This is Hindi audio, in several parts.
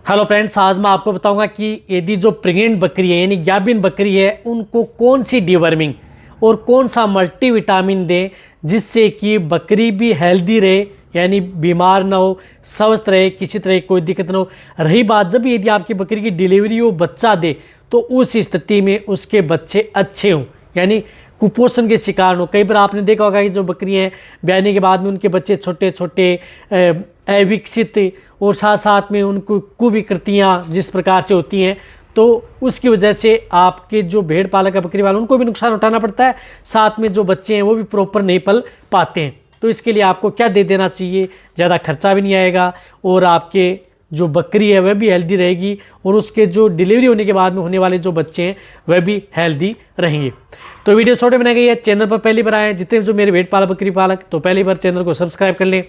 हेलो फ्रेंड्स, आज मैं आपको बताऊंगा कि यदि जो प्रेग्नेंट बकरी है यानी गाभिन बकरी है उनको कौन सी डिवर्मिंग और कौन सा मल्टीविटामिन दें जिससे कि बकरी भी हेल्दी रहे, यानी बीमार ना हो, स्वस्थ रहे, किसी तरह की कोई दिक्कत ना हो। रही बात जब यदि आपकी बकरी की डिलीवरी हो, बच्चा दे, तो उस स्थिति में उसके बच्चे अच्छे हों, यानी कुपोषण के शिकार हो। कई बार आपने देखा होगा कि जो बकरियां हैं ब्याने के बाद में उनके बच्चे छोटे छोटे अविकसित और साथ साथ में उनको कुविकृतियाँ जिस प्रकार से होती हैं, तो उसकी वजह से आपके जो भेड़ पालक है, बकरी वाले, उनको भी नुकसान उठाना पड़ता है। साथ में जो बच्चे हैं वो भी प्रॉपर नहीं पल पाते हैं। तो इसके लिए आपको क्या दे देना चाहिए, ज़्यादा खर्चा भी नहीं आएगा और आपके जो बकरी है वह भी हेल्दी रहेगी और उसके जो डिलीवरी होने के बाद में होने वाले जो बच्चे हैं वह भी हेल्दी रहेंगे। तो वीडियो छोटे बनाई गई है। चैनल पर पहली बार आए जितने जो मेरे भेड़ पालक बकरी पालक, तो पहली बार चैनल को सब्सक्राइब कर लें,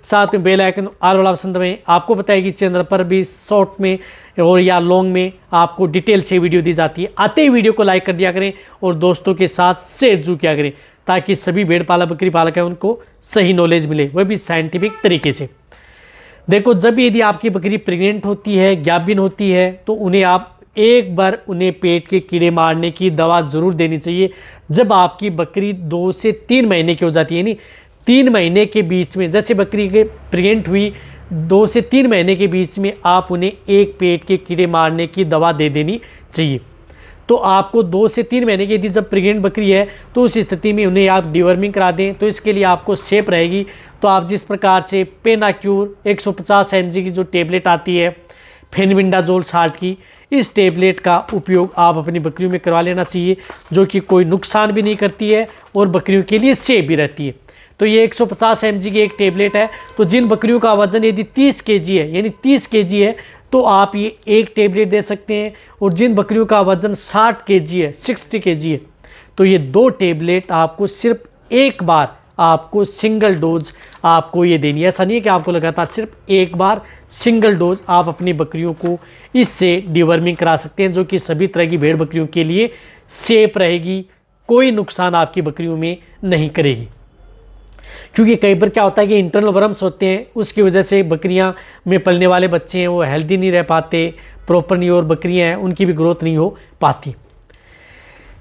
साथ में बेल आइकन ऑल वाला ऑप्शन दबाएं। आपको बताएगी चैनल पर भी शॉर्ट में और या लॉन्ग में आपको डिटेल से वीडियो दी जाती है। आते ही वीडियो को लाइक कर दिया करें और दोस्तों के साथ शेयर जरूर किया करें ताकि सभी भेड़ पालक बकरी पालक है उनको सही नॉलेज मिले, वह भी साइंटिफिक तरीके से। देखो, जब यदि आपकी बकरी प्रेग्नेंट होती है, गाभिन होती है, तो उन्हें आप एक बार उन्हें पेट के कीड़े मारने की दवा ज़रूर देनी चाहिए। जब आपकी बकरी 2 से 3 महीने की हो जाती है, यानी 3 महीने के बीच में, जैसे बकरी के प्रेग्नेंट हुई 2 से 3 महीने के बीच में आप उन्हें एक पेट के कीड़े मारने की दवा दे देनी चाहिए। तो आपको 2 से 3 महीने की यदि जब प्रेग्नेंट बकरी है तो उस स्थिति में उन्हें आप डिवर्मिंग करा दें, तो इसके लिए आपको सेफ रहेगी। तो आप जिस प्रकार से पेनाक्यूर 150 mg की जो टेबलेट आती है फेनविंडाजोल साल्ट की, इस टेबलेट का उपयोग आप अपनी बकरियों में करवा लेना चाहिए, जो कि कोई नुकसान भी नहीं करती है और बकरियों के लिए सेफ भी रहती है। तो ये 150 mg की एक टेबलेट है। तो जिन बकरियों का वजन यदि 30 kg है, यानी 30 kg है, तो आप ये एक टेबलेट दे सकते हैं। और जिन बकरियों का वजन 60 kg है, 60 kg है, तो ये 2 टेबलेट आपको सिर्फ एक बार आपको सिंगल डोज आपको ये देनी है। ऐसा नहीं है कि आपको लगातार, सिर्फ एक बार सिंगल डोज आप अपनी बकरियों को इससे डिवर्मिंग करा सकते हैं, जो कि सभी तरह की भेड़ बकरियों के लिए सेफ रहेगी, कोई नुकसान आपकी बकरियों में नहीं करेगी। क्योंकि कई बार क्या होता है कि इंटरनल वर्म्स होते हैं, उसकी वजह से बकरियां में पलने वाले बच्चे हैं वो हेल्दी नहीं रह पाते प्रॉपर नहीं, और बकरियां हैं उनकी भी ग्रोथ नहीं हो पाती।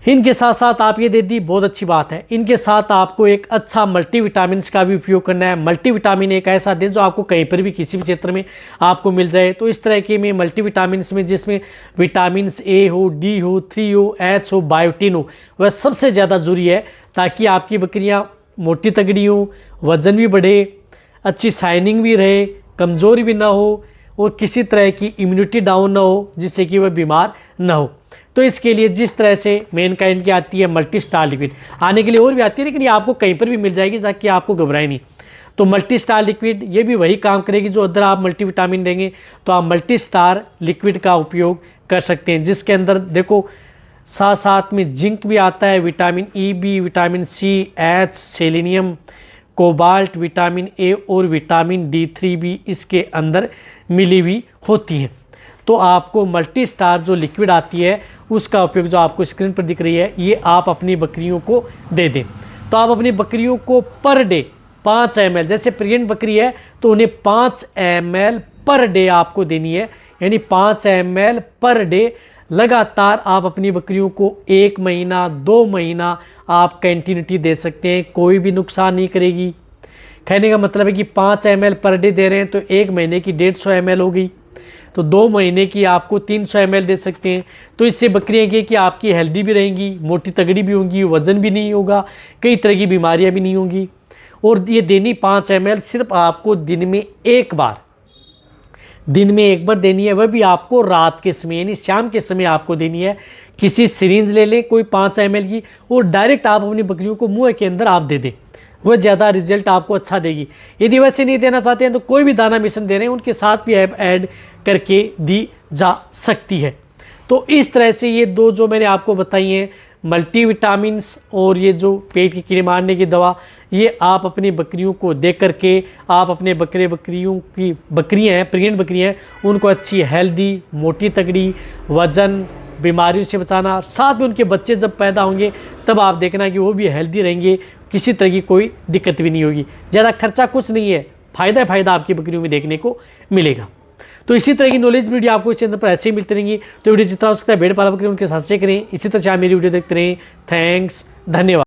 इनके साथ साथ आप ये दे दी, बहुत अच्छी बात है। इनके साथ आपको एक अच्छा मल्टीविटामिन का भी उपयोग करना है। मल्टीविटामिन एक ऐसा दे जो आपको कहीं पर भी किसी भी क्षेत्र में आपको मिल जाए। तो इस तरह के में मल्टीविटामिन में जिसमें विटामिन ए हो, डी हो, 3 हो, एच हो, बायोटिन हो, वह सबसे ज़्यादा जरूरी है ताकि आपकी बकरियाँ मोटी तगड़ी हो, वजन भी बढ़े, अच्छी शाइनिंग भी रहे, कमज़ोरी भी ना हो और किसी तरह की इम्यूनिटी डाउन ना हो जिससे कि वह बीमार ना हो। तो इसके लिए जिस तरह से मैनकाइंड की आती है मल्टी स्टार लिक्विड, आने के लिए और भी आती है लेकिन ये आपको कहीं पर भी मिल जाएगी ताकि आपको घबराए नहीं। तो मल्टी स्टार लिक्विड ये भी वही काम करेगी जो अदर आप मल्टीविटामिन देंगे, तो आप मल्टी स्टार लिक्विड का उपयोग कर सकते हैं, जिसके अंदर देखो साथ साथ में जिंक भी आता है, विटामिन ई भी, vitamin C, H, selenium, cobalt, vitamin A और विटामिन D3 भी इसके अंदर मिली हुई होती हैं। तो आपको मल्टी स्टार जो लिक्विड आती है उसका उपयोग जो आपको स्क्रीन पर दिख रही है ये आप अपनी बकरियों को दे दें। तो आप अपनी बकरियों को पर डे 5 ml, जैसे प्रेग्नेंट बकरी है तो उन्हें 5 ml पर डे आपको देनी है, यानी 5 ml पर डे लगातार आप अपनी बकरियों को 1 महीना 2 महीना आप कंटिन्यूटी दे सकते हैं, कोई भी नुकसान नहीं करेगी। कहने का मतलब है कि 5 ml पर डे दे रहे हैं तो 1 महीने की 150 ml हो गई, तो 2 महीने की आपको 300 ml दे सकते हैं। तो इससे बकरियाँ की कि आपकी हेल्दी भी रहेंगी, मोटी तगड़ी भी होंगी, वज़न भी नहीं होगा, कई तरह की बीमारियाँ भी नहीं होंगी। और ये देनी 5 ml सिर्फ आपको दिन में एक बार देनी है, वह भी आपको रात के समय यानी शाम के समय आपको देनी है। किसी सिरिंज ले लें कोई 5 ml की और डायरेक्ट आप अपनी बकरियों को मुंह के अंदर आप दे दें, वह ज़्यादा रिजल्ट आपको अच्छा देगी। यदि वैसे नहीं देना चाहते हैं तो कोई भी दाना मिश्रण दे रहे हैं उनके साथ भी ऐड करके दी जा सकती है। तो इस तरह से ये 2 जो मैंने आपको बताई हैं मल्टीविटामिन्स और ये जो पेट के कीड़े मारने की दवा, ये आप अपनी बकरियों को दे करके आप अपने बकरियों की बकरियां हैं प्रेग्नेंट बकरियां हैं उनको अच्छी हेल्दी, मोटी तगड़ी, वजन, बीमारियों से बचाना। साथ में उनके बच्चे जब पैदा होंगे तब आप देखना कि वो भी हेल्दी रहेंगे, किसी तरह की कोई दिक्कत भी नहीं होगी। ज़्यादा खर्चा कुछ नहीं है, फ़ायदा आपकी बकरियों में देखने को मिलेगा। तो इसी तरह की नॉलेज वीडियो आपको इस चैनल पर ऐसे ही मिलती रहेंगी। तो वीडियो जितना हो सकता है भेड़ पालन बकरी उनके साथ शेयर करें। इसी तरह से आप मेरी वीडियो देखते रहें। थैंक्स, धन्यवाद।